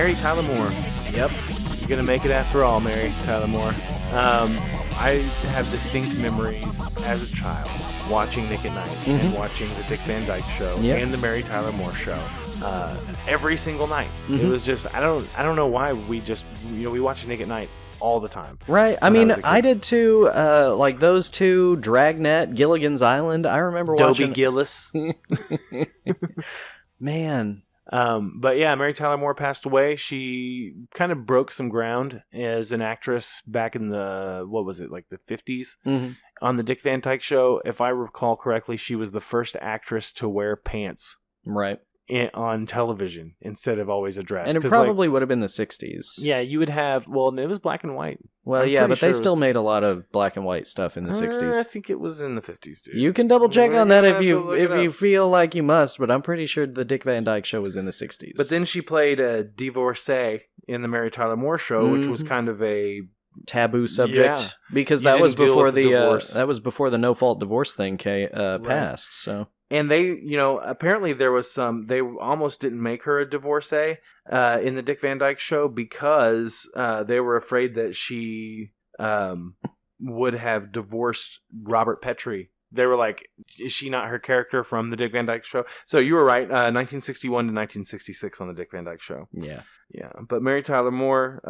Mary Tyler Moore. Yep. You're going to make it after all, Mary Tyler Moore. I have distinct memories as a child watching Nick at Night and watching the Dick Van Dyke Show and the Mary Tyler Moore Show every single night. It was just I don't know why we watch Nick at Night all the time. Right. I mean, I did too. Like those two, Dragnet, Gilligan's Island. I remember watching. Dobie Gillis. Man. But yeah, Mary Tyler Moore passed away. She kind of broke some ground as an actress back in the, like the 50s on the Dick Van Dyke Show. If I recall correctly, she was the first actress to wear pants. Right. On television instead of always a dress. And it probably would have been the 60s. Yeah, you would have, well, it was black and white. Well, yeah, but they still made a lot of black and white stuff in the 60s. I think it was in the 50s, dude. You can double check on that if you feel like you must, but I'm pretty sure the Dick Van Dyke Show was in the 60s. But then she played a divorcee in the Mary Tyler Moore Show, which was kind of a taboo subject because that was before the no fault divorce thing passed. So. And they, apparently there was they almost didn't make her a divorcee in the Dick Van Dyke Show because they were afraid that she would have divorced Robert Petrie. They were like, is she not her character from the Dick Van Dyke Show? So you were right, 1961 to 1966 on the Dick Van Dyke Show. Yeah. Yeah. But Mary Tyler Moore,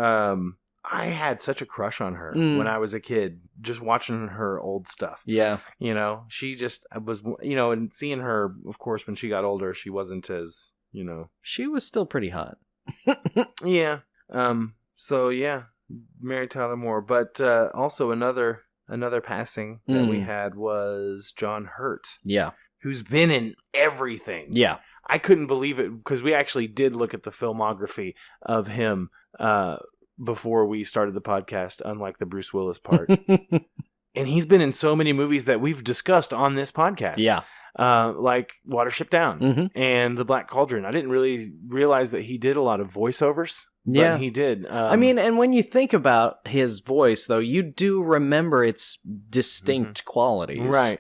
I had such a crush on her when I was a kid, just watching her old stuff. Yeah. She just was, and seeing her, of course, when she got older, she wasn't as, She was still pretty hot. Yeah. So, yeah, Mary Tyler Moore. But also another passing that we had was John Hurt. Yeah. Who's been in everything. Yeah. I couldn't believe it because we actually did look at the filmography of him before we started the podcast, unlike the Bruce Willis part. And he's been in so many movies that we've discussed on this podcast. Yeah. Like Watership Down and The Black Cauldron. I didn't really realize that he did a lot of voiceovers. But he did. I mean, and when you think about his voice, though, you do remember its distinct qualities. Right.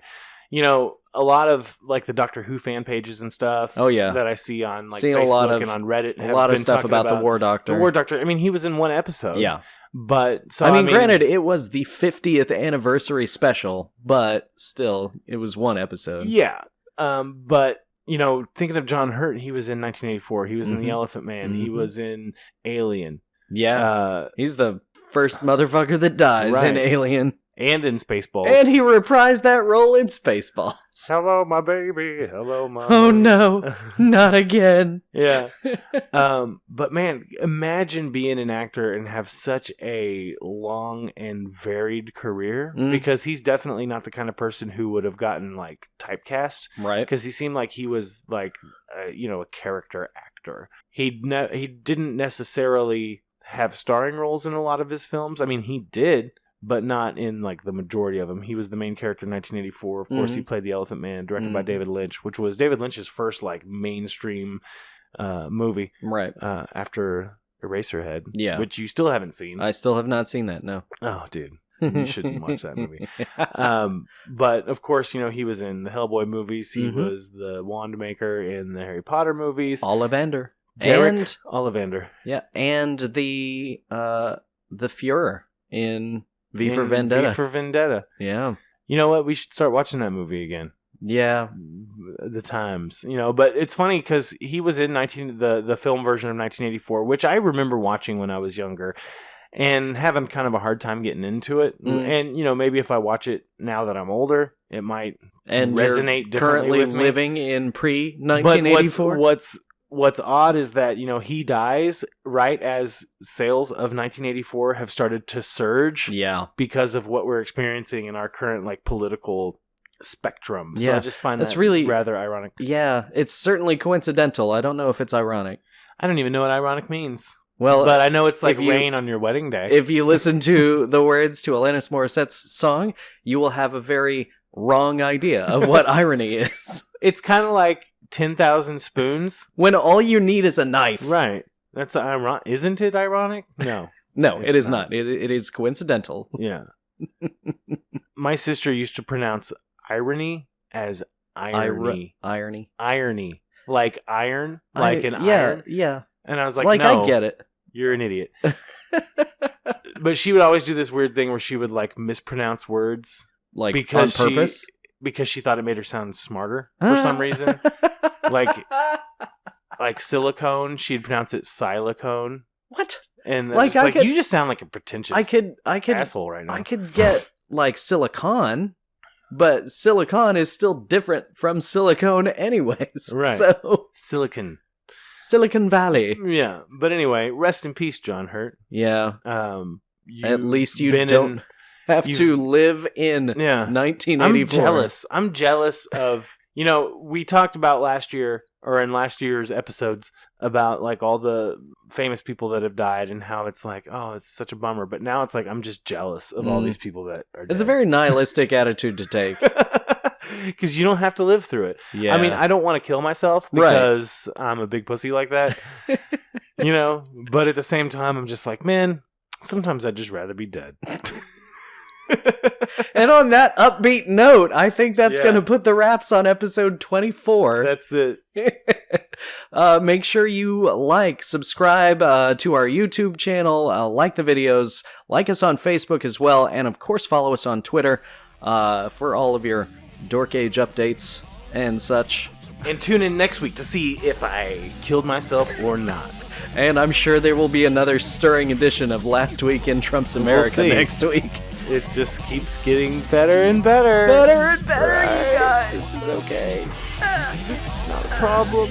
A lot of like the Doctor Who fan pages and stuff. Oh yeah, that I see on like Seeing Facebook and on Reddit. A lot of stuff about the War Doctor. The War Doctor. I mean, he was in one episode. Yeah, but so I mean, granted, it was the 50th anniversary special, but still, it was one episode. Yeah, but thinking of John Hurt, he was in 1984. He was in The Elephant Man. He was in Alien. Yeah, he's the first motherfucker that dies in Alien. And in Spaceballs. And he reprised that role in Spaceballs. Hello, my baby. Hello, my Oh, no. Not again. Yeah. But, man, imagine being an actor and have such a long and varied career. Because he's definitely not the kind of person who would have gotten, like, typecast. Right. Because he seemed like he was, like, a character actor. He didn't necessarily have starring roles in a lot of his films. I mean, he did. But not in, like, the majority of them. He was the main character in 1984. Of course, he played The Elephant Man, directed by David Lynch, which was David Lynch's first, like, mainstream movie. Right. After Eraserhead. Yeah. Which you still haven't seen. I still have not seen that, no. Oh, dude. You shouldn't watch that movie. But, of course, he was in the Hellboy movies. He was the Wand Maker in the Harry Potter movies. Ollivander. Derek Ollivander. Yeah, and the Fuhrer in... V for Vendetta. V for Vendetta. Yeah. You know what? We should start watching that movie again. Yeah. The times. But it's funny because he was in the film version of 1984, which I remember watching when I was younger and having kind of a hard time getting into it. And, maybe if I watch it now that I'm older, it might resonate differently with me. Currently living in pre-1984. But what's odd is that, he dies right as sales of 1984 have started to surge. Yeah. Because of what we're experiencing in our current, like, political spectrum. So yeah. I just find that's really rather ironic. Yeah. It's certainly coincidental. I don't know if it's ironic. I don't even know what ironic means. Well, but I know it's like rain on your wedding day. If you listen to the words to Alanis Morissette's song, you will have a very wrong idea of what irony is. It's kind of like 10,000 spoons. When all you need is a knife. Right. That's ironic. Isn't it ironic? No. No, it is not. It is coincidental. Yeah. My sister used to pronounce irony as irony. Irony. Irony. Like iron. Like an iron. Yeah. And I was like, no, I get it. You're an idiot. But she would always do this weird thing where she would like mispronounce words. Like because on purpose? Because she thought it made her sound smarter for some reason. Like silicone, she'd pronounce it silicone. What? And like, you just sound like a pretentious asshole right now. I could get like silicon, but silicon is still different from silicone anyways. Right. So Silicon Valley. Yeah. But anyway, rest in peace, John Hurt. Yeah. At least you don't have to live in 1984. I'm jealous of, we talked about last year or in last year's episodes about like all the famous people that have died and how it's like, oh, it's such a bummer. But now it's like, I'm just jealous of all these people that are dead. It's a very nihilistic attitude to take. Because you don't have to live through it. Yeah. I mean, I don't want to kill myself because I'm a big pussy like that. But at the same time, I'm just like, man, sometimes I'd just rather be dead. And on that upbeat note, I think that's going to put the wraps on episode 24. That's it. Make sure you subscribe to our YouTube channel, like the videos, like us on Facebook as well, and of course follow us on Twitter for all of your Dork Age updates and such. And tune in next week to see if I killed myself or not. And I'm sure there will be another stirring edition of Last Week in Trump's America next week. It just keeps getting better and better. Better and better, right. you guys. This is okay. It's not a problem.